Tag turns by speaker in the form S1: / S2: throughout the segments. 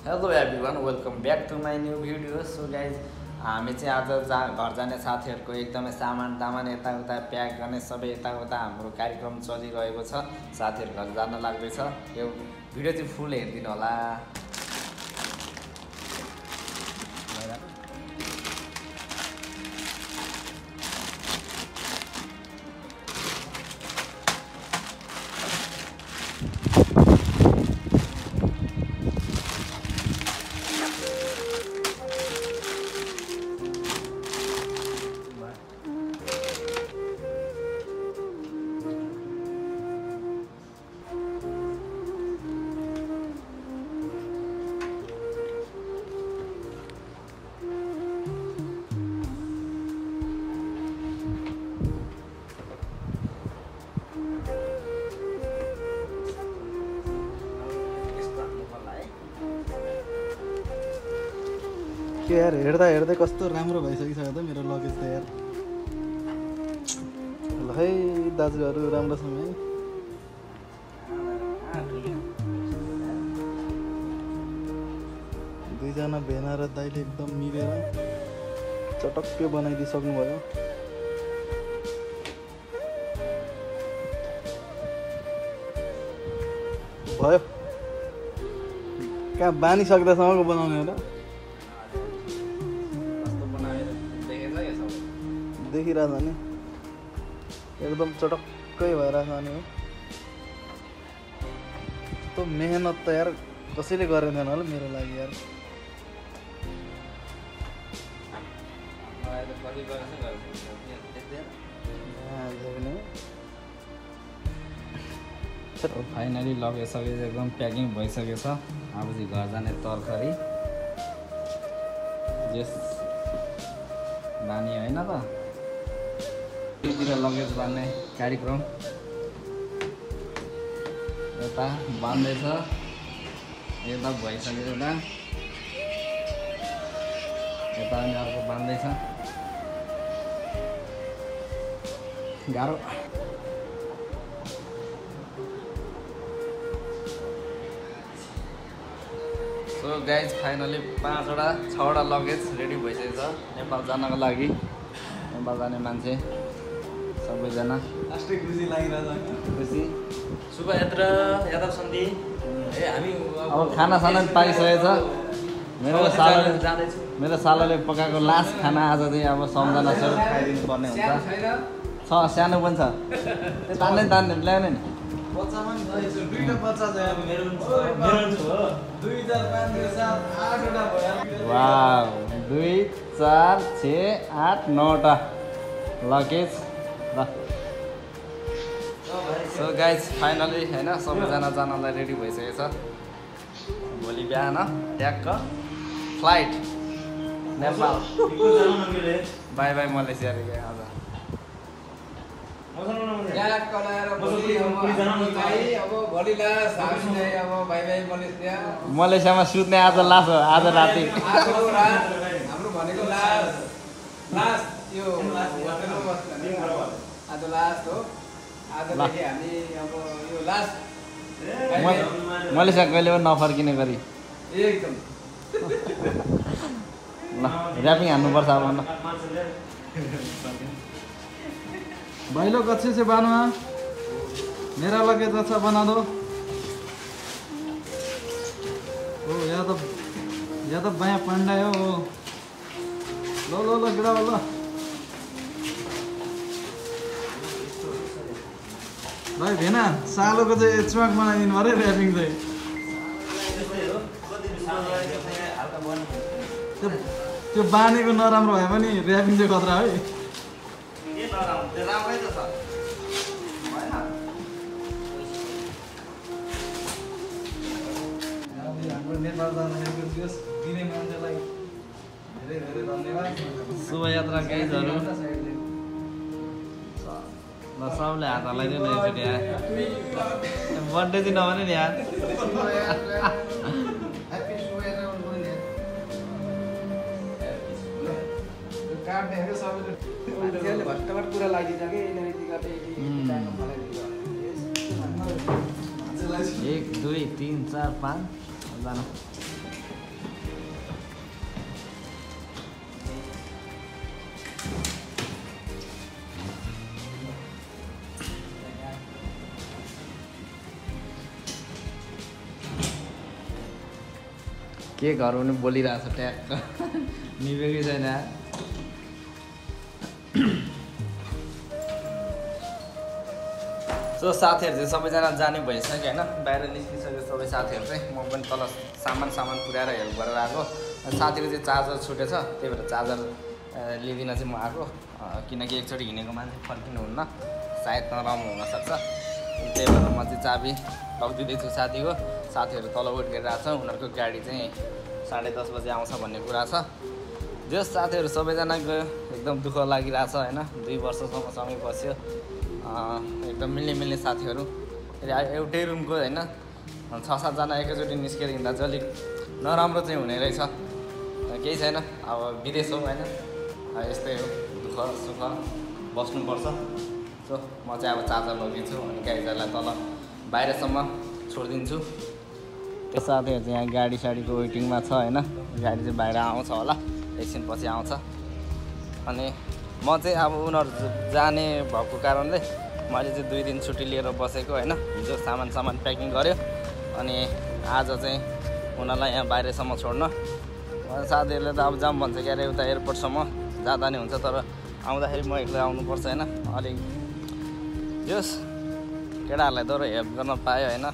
S1: Hello everyone, welcome back to my new video. So guys, हामी चाहिँ आज घर जाने साथीहरूको एकदमै सामान यताउता प्याक गर्ने सबै यताउता हाम्रो कार्यक्रम चलिरहेको छ। साथीहरू घर जान लाग्दैछ। यो भिडियो चाहिँ फुल हेरिदिनु होला।
S2: के यार हेर्दै कस्तो राम्रो भइसकिसक्यो त मेरो लगेज त यार। ल है दाजुहरू राम्रोसँग है। दुईजना भेना र दाइले एकदम मिलेर चटक्कै बनाइदिइसक्नु भयो। भयो कहाँ बानिसक्दासम्मको बनाउने हो र? देखिरहेछ नि एकदम चटक्कै भइरहेछ नि हो। यस्तो मेहनत त यार कसैले गरेन होला मेरो लागि यार।
S1: फाइनली लगिसक्यो, एकदम प्याकिङ भइसकेको छ। अब चाहिँ घर जाने तरकारी जस बानी होइन त, त्यतिर लगेज बाँध्ने कार्यक्रम यता बाँध्दैछ। यता भइसक्यो, यता अनि अर्को बाँध्दैछ। गाह्रो। सो गाइज, फाइनली 6वटा लगेज रेडी भइसकेको छ नेपाल जानको लागि। नेपाल जाने मान्छे सबैजना
S2: खुसी लागिरहेछ।
S1: खुसी
S3: शुभयात्रा यादव सन्धि। हामी
S1: अब खानासाना पनि पाइसकेको छ। मेरो सालोले पकाएको लास्ट खाना आज चाहिँ अब सम्झना स्वरूप खाइदिनु पर्ने हुन्छ। सानो पनि छ, तान्ने ल्याउने नि। वाउ, 2, 4, 6, 8, 9वटा लगेज। सो गाइज, फाइनली होइन सबैजना जानलाई रेडी भइसकेको छ। भोलि बिहान ट्याक्क flight Nepal. Bye bye Malaysia रे आज। मलेसियामा सुत्ने आज लास्ट हो, आज राति।
S3: हाम्रो भनेको लास्ट यो आज लास्ट हो। आजदेखि हामी अब यो लास्ट
S1: मलेसिया कहिले पनि नफर्किने गरी
S3: एकदम
S1: ल ऱ्यापिङ हान्नुपर्छ अब। न
S2: भाई लोग अच्छे से बानो, मेरा लगेज अच्छा बना दो। ओ या तो बाया पंडा है वो। लो लो लो गिरा लो भाइ भेना सालोको चाहिँ चुवाक बनाइदिनु पऱ्यो ऱ्यापिङ चाहिँ। त्यो बानेको नराम्रो भए पनि ऱ्यापिङ चाहिँ खतरा है। हाम्रो नेपाल जाँदाखेरिको त्यो दिने मान्छेलाई धेरै धेरै धन्यवाद।
S1: शुभयात्रा गाइजहरू। ल सबले हात हल्लाइदियो न एकचोटि यार। बर्थडे चाहिँ नभने नि यार।
S3: भट्टबाट कुरा लागिदिन्छ कि
S1: 1, 2, 3, 4, 5 जानु। के घर पनि बोलिरहेछ ट्याक्क निभेकै छैन सो साथीहरू चाहिँ सबैजना जाने भइसक्यो होइन बाहिर निस्किसक्यो सबै साथीहरू चाहिँ म पनि तल सामान पुर्याएर हेल्प गरेर आएको साथीको चाहिँ चार्जर छुटेछ त्यही भएर चार्जर लिइदिन चाहिँ म आएको किनकि एकचोटि हिँडेको मान्छे फर्किनुहुन्न सायद नराम्रो हुनसक्छ त्यही भएर म चाहिँ चाबी लगिदिँदैछु साथीको साथीहरू तल वेट गरिरहेको छ उनीहरूको गाडी चाहिँ 10:30 बजे आउँछ भन्ने कुरा छ जो साथीहरू सबैजना गयो एकदम दुःख लागिरहेछ होइन 2 वर्षसम्म सँगै बस्यो एकदम मिल्ने साथीहरू एउटै रुमको होइन 6-7 जना एकैचोटि निस्केर हिँड्दा चाहिँ अलिक नराम्रो चाहिँ हुने रहेछ केही छैन अब विदेश हो होइन यस्तै हो दुःख सुख बस्नुपर्छ सो म चाहिँ अब चार्जर लगिदिन्छु अनि गाइजहरूलाई तल बाहिरसम्म छोडिदिन्छु त्यो साथीहरू चाहिँ यहाँ गाडी साडीको वेटिङमा छ होइन गाडी चाहिँ बाहिर आउँछ होला एकछिनपछि आउँछ अनि म चाहिँ अब उनीहरू जाने भएको कारणले मैले चाहिँ 2 दिन छुट्टी लिएर बसेको होइन हिजो सामान प्याकिङ गऱ्यो अनि आज चाहिँ उनीहरूलाई यहाँ बाहिरसम्म छोड्न साथीहरूले त अब जाम भन्छ क्यारे उता एयरपोर्टसम्म जाँदा नि हुन्छ तर आउँदाखेरि म एक्लै आउनुपर्छ होइन अलिक जोस् केटाहरूलाई दोहोरो हेल्प गर्न पाएँ होइन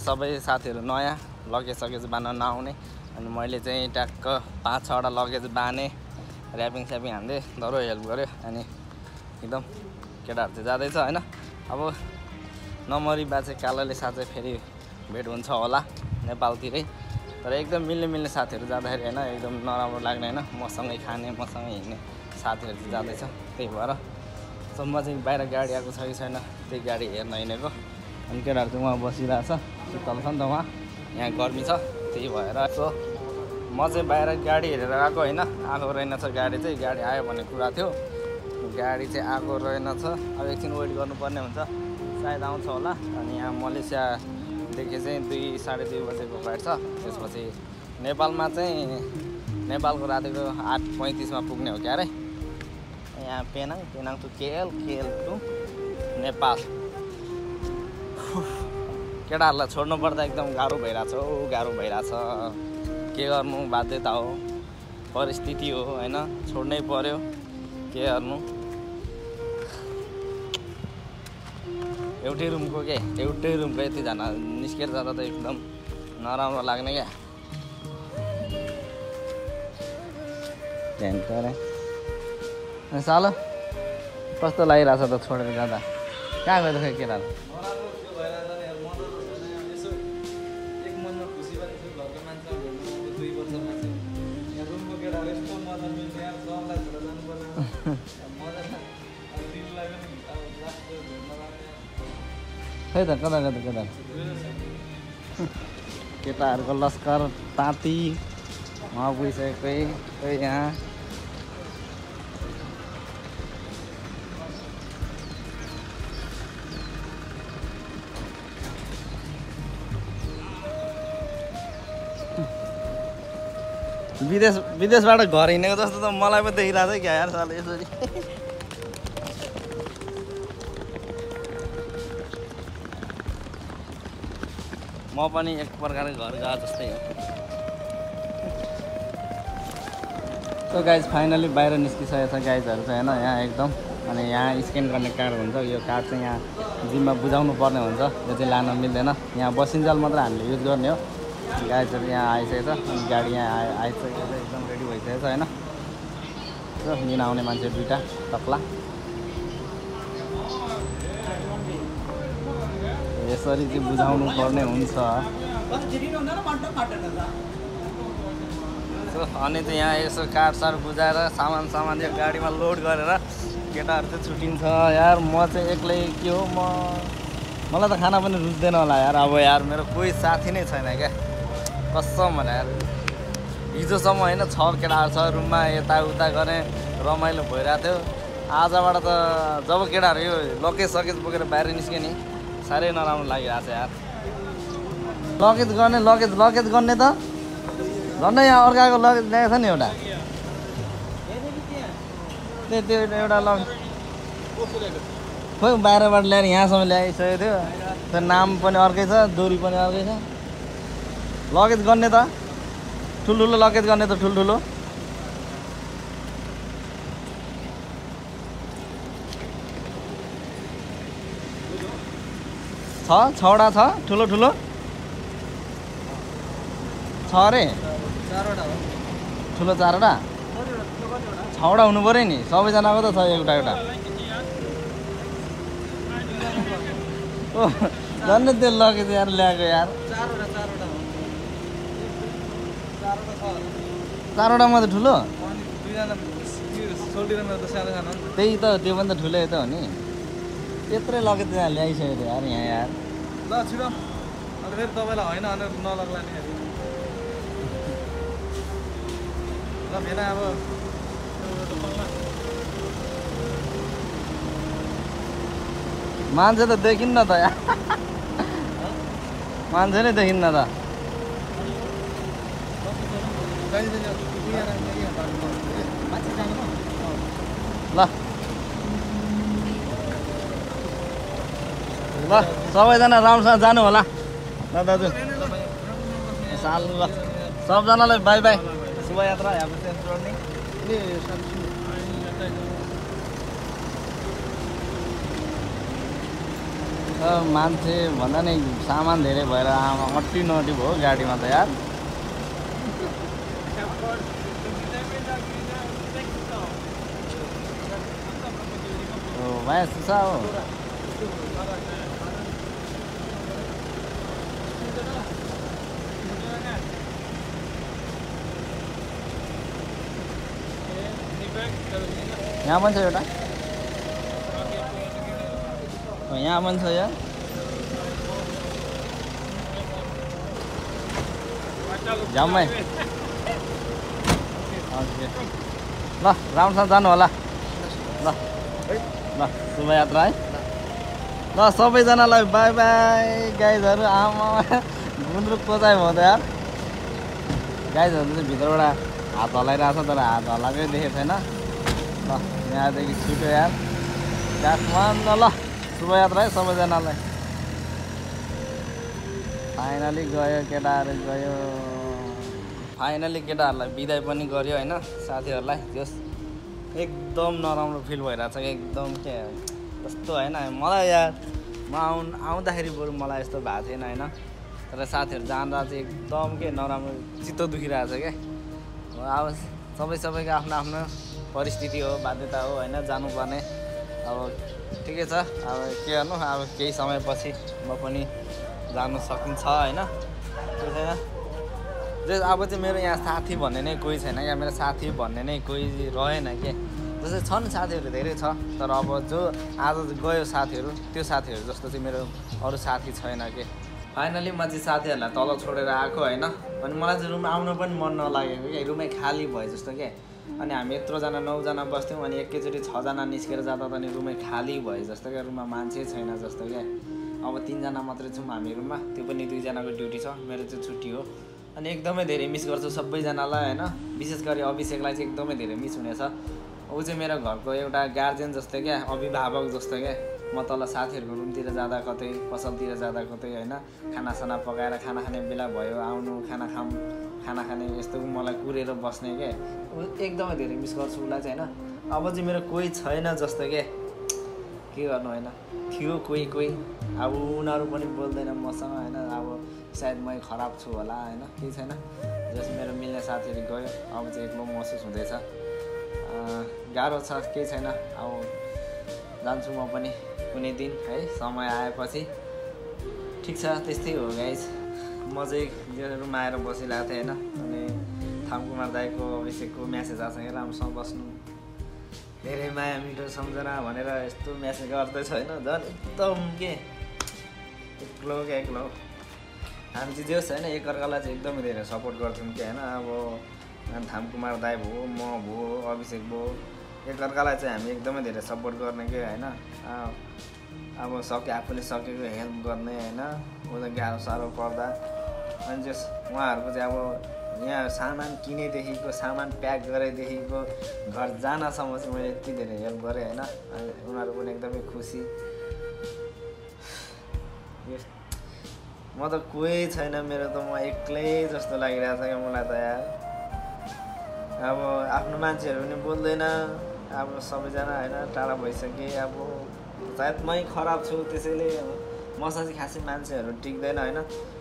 S1: सबै साथीहरू नयाँ लगेज बाँध्न नआउने अनि मैले चाहिँ ट्याक्क 5-6वटा लगेज बाँधेँ ऱ्यापिङ स्यापिङ हान्दै दोहोरो हेल्प गऱ्यो अनि एकदम केटाहरू चाहिँ जाँदैछ होइन अब नमरी बाजे कालोले साँच्चै फेरि भेट हुन्छ होला नेपालतिरै तर एकदम मिल्ने साथीहरू जाँदाखेरि होइन एकदम नराम्रो लाग्ने होइन मसँगै खाने मसँगै हिँड्ने साथीहरू चाहिँ जाँदैछ त्यही भएर सो म चाहिँ बाहिर गाडी आएको छ कि छैन त्यही गाडी हेर्न हिँडेको अनि केटाहरू चाहिँ उहाँ बसिरहेछ शीतल छ नि त उहाँ यहाँ गर्मी छ त्यही भएर सो म चाहिँ बाहिर गाडी हेरेर आएको होइन आएको रहेनछ गाडी चाहिँ गाडी आयो भन्ने कुरा थियो गाडी चाहिँ आएको रहेनछ अब एकछिन वेट गर्नुपर्ने हुन्छ सायद आउँछ होला अनि यहाँ मलेसियादेखि चाहिँ 2-2:30 बजेको फ्लाइट छ त्यसपछि नेपालमा चाहिँ नेपालको रातिको 8:35 पुग्ने हो क्या अरे यहाँ Penang to KL to Nepal केटाहरूलाई छोड्नु पर्दा एकदम गाह्रो भइरहेछ के गर्नु बाध्यता हो परिस्थिति हो होइन छोड्नै पर्यो के गर्नु एउटै रुमको यतिजना निस्केर जाँदा त एकदम नराम्रो लाग्ने क्या सालो कस्तो लागिरहेछ त छोडेर जाँदा कहाँ गयो त खै केटाहरू खै त कता केटाहरूको लस्कर ताती पुगिसकेकै खै यहाँ विदेशबाट घर हिँडेको जस्तो त मलाई पनि देखिरहेको छ क्या यार साले यसरी म पनि एक प्रकारले घर गए जस्तै हो सो गाइज फाइनली बाहिर निस्किसकेको छ गाइजहरू चाहिँ होइन यहाँ एकदम अनि यहाँ स्क्यान गर्ने कार्ड हुन्छ यो कार्ड चाहिँ यहाँ जिममा बुझाउनु पर्ने हुन्छ यो चाहिँ लान मिल्दैन यहाँ बसिन्जाल मात्र हामीले युज गर्ने हो गाइजहरू यहाँ आइसकेको छ अनि गाडी यहाँ आइसकेको छ एकदम रेडी भइसकेको छ होइन र लिन आउने मान्छे 2टा टक्ला यसरी चाहिँ बुझाउनु पर्ने हुन्छ सो अनि चाहिँ यहाँ यसो काटसार बुझाएर सामान यो गाडीमा लोड गरेर केटाहरू चाहिँ छुट्टिन्छ यार म चाहिँ एक्लै के हो मलाई त खाना पनि रुच्दैन होला यार अब यार मेरो कोही साथी नै छैन क्या कसम भने यार हिजोसम्म होइन 6 केटाहरू छ रुममा यताउता गर्ने रमाइलो भइरहेको थियो आजबाट त जब केटाहरू यो लगेज बोकेर बाहिर निस्क्यो नि साह्रै नराम्रो लागिरहेको छ यार लगेज गर्ने त झन्डै यहाँ अर्काको लगेज ल्याएको छ नि एउटा त्यो एउटा लगेज खोइ बाहिरबाट ल्याएर यहाँसम्म ल्याइसकेको थियो त्यो नाम पनि अर्कै छ दोरी पनि अर्कै छ लगेज गर्ने त ठुल्ठुलो लगेज गर्ने त ठुल्ठुलो छवटा छ ठुलो ठुलो छ अरे
S2: 4वटा हो
S1: ठुलो 4वटा 6वटा हुनु पऱ्यो नि सबैजनाको त छ एउटा एउटा ओ झन् त्यो लगेज यार ल्याएको यार
S2: 4वटा हो
S1: 4वटा मात्रै ठुलो
S2: अनि दुईजना सोल्टिरहनु त सानो सानो नि
S1: त्यही त त्यो पनि त ठुलै त हो नि त्यत्रै लगेज त्यहाँ ल्याइसक्यो यार यहाँ यार
S2: ल छिटो अनि फेरि तपाईँलाई होइन भनेर नलग्ला नि ल भेना अब
S1: मान्छे त देखिन्न त यार मान्छे नै देखिन्न त ल ल सबैजना राम्रोसँग जानु होला ल दाजु साल ल सबजनालाई बाई बाई शुभयात्रा यहाँ जोड्ने मान्छे भन्दा नि सामान धेरै भएर आमा अट्टी नटी भयो गाडीमा त यार ओ भाइ सुसा हो यहाँ पनि छ एउटा यहाँ पनि छ यार जामै ल राम्रोसँग जानु होला ल ल शुभयात्रा है ल सबैजनालाई बाई बाई गाइजहरू आमा गुन्द्रुक कोचाइ भयो त यार गाइजहरू चाहिँ भित्रबाट हात हल्लाइरहेको छ तर हात हल्लाएकै देखेको छैन ल यहाँदेखि छिटो यार काठमाडौँ ल शुभयात्रा है सबैजनालाई फाइनली गयो केटाहरू गयो फाइनली केटाहरूलाई बिदाई पनि गऱ्यो होइन साथीहरूलाई त्यस एकदम नराम्रो फिल भइरहेको छ कि एकदम के कस्तो होइन मलाई यार म आउँदाखेरि बरु मलाई यस्तो भएको थिएन होइन तर साथीहरू जाँदा चाहिँ एकदम के नराम्रो चित्त दुखिरहेको छ क्या अब सबैको आफ्नो आफ्नो परिस्थिति हो बाध्यता हो होइन जानुपर्ने अब ठिकै छ अब के गर्नु अब केही समयपछि म पनि जानु सकिन्छ होइन त्यो छैन अब चाहिँ मेरो यहाँ साथी भन्ने नै कोही छैन क्या मेरो साथी भन्ने नै कोही रहेन के जस्तै छन् साथीहरू धेरै छ तर अब जो आज गयो साथीहरू त्यो साथीहरू जस्तो चाहिँ मेरो अरू साथी छैन के फाइनली म चाहिँ साथीहरूलाई तल छोडेर आएको होइन अनि मलाई चाहिँ रुम आउनु पनि मन नलागेको क्या रुमै खाली भयो जस्तो क्या अनि हामी यत्रोजना 9जना बस्थ्यौँ अनि एकैचोटि 6जना निस्केर जाँदा त अनि रुमै खाली भयो जस्तो क्या रुममा मान्छे छैन जस्तो क्या अब 3जना मात्रै छौँ हामी रुममा त्यो पनि 2जनाको ड्युटी छ मेरो चाहिँ छुट्टी हो अनि एकदमै धेरै मिस गर्छु सबैजनालाई होइन विशेष गरी अभिषेकलाई चाहिँ एकदमै धेरै मिस हुनेछ ऊ चाहिँ मेरो घरको एउटा गार्जेन जस्तै क्या अभिभावक जस्तो क्या म तल साथीहरूको रुमतिर जाँदा कतै पसलतिर जाँदा कतै होइन खानासाना पकाएर खाना खाने बेला भयो आउनु खाना खाने यस्तो मलाई कुरेर बस्ने क्या एकदमै धेरै मिस गर्छु उसलाई चाहिँ होइन अब चाहिँ मेरो कोही छैन जस्तो क्या के गर्नु होइन थियो कोही अब उनीहरू पनि बोल्दैन मसँग होइन अब सायद मै खराब छु होला होइन केही छैन जस मेरो मिल्ने साथीहरू गयो अब चाहिँ एक्लो महसुस हुँदैछ गाह्रो छ केही छैन अब जान्छु म पनि कुनै दिन है समय आएपछि ठिक छ त्यस्तै हो गाइस म चाहिँ रुममा आएर बसिरहेको थिएँ होइन अनि थामकुमार दाईको अभिषेकको म्यासेज आएको छ राम्रोसँग बस्नु धेरै माया मिठो सम्झना भनेर यस्तो म्यासेज गर्दैछ होइन झन् एकदम के एक्लो हामी चाहिँ जे होस् होइन एकअर्कालाई चाहिँ एकदमै धेरै सपोर्ट गर्थ्यौँ कि होइन अब थामकुमार दाई भयो म भयो अभिषेक भयो एकअर्कालाई चाहिँ हामी एकदमै धेरै सपोर्ट गर्ने के होइन अब आफूले सकेको हेल्प गर्ने होइन उसलाई गाह्रो साह्रो पर्दा अनि जस उहाँहरूको चाहिँ अब यहाँ सामान किनेदेखिको सामान प्याक गरेदेखिको घर जानसम्म चाहिँ मैले यति धेरै हेल्प गरेँ होइन उनीहरू पनि एकदमै खुसी म त कोही छैन मेरो त म एक्लै जस्तो लागिरहेछ क्या मलाई त यार अब आफ्नो मान्छेहरू पनि बोल्दैन अब सबैजना होइन टाढा भइसके अब सायद मै खराब छु त्यसैले मसँग चाहिँ खासै मान्छेहरू टिक्दैन होइन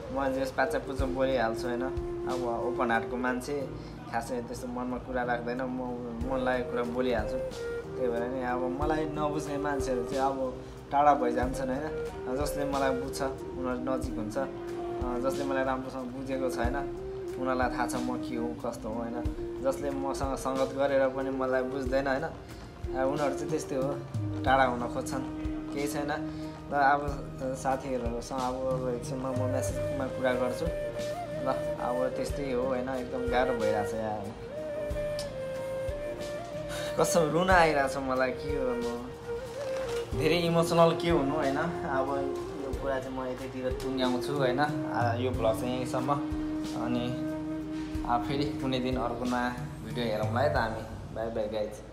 S1: म जस पाचा पुचो बोलिहाल्छु होइन अब ओपन हार्टको मान्छे खासै त्यस्तो मनमा कुरा राख्दैन म मन लागेको कुरा बोलिहाल्छु त्यही भएर नि अब मलाई नबुझ्ने मान्छेहरू चाहिँ अब टाढा भइजान्छन् होइन जसले मलाई बुझ्छ उनीहरू नजिक हुन्छ जसले मलाई राम्रोसँग बुझेको छैन उनीहरूलाई थाहा छ म के हो कस्तो हो होइन जसले मसँग सङ्गत गरेर पनि मलाई बुझ्दैन होइन उनीहरू चाहिँ त्यस्तै हो टाढा हुन खोज्छन् केही छैन र अब साथीहरूसँग अब एकछिनमा म मेसेजमा कुरा गर्छु ल अब त्यस्तै हो होइन एकदम गाह्रो भइरहेछ यार कसम रुन आइरहेछ मलाई के गर्नु धेरै इमोसनल के हुनु होइन अब यो कुरा चाहिँ म यतैतिर टुङ्ग्याउँछु होइन यो भ्लग चाहिँ यहीँसम्म अनि फेरि कुनै दिन अर्को नयाँ भिडियो हेरौँला है त हामी बाई बाई गाइज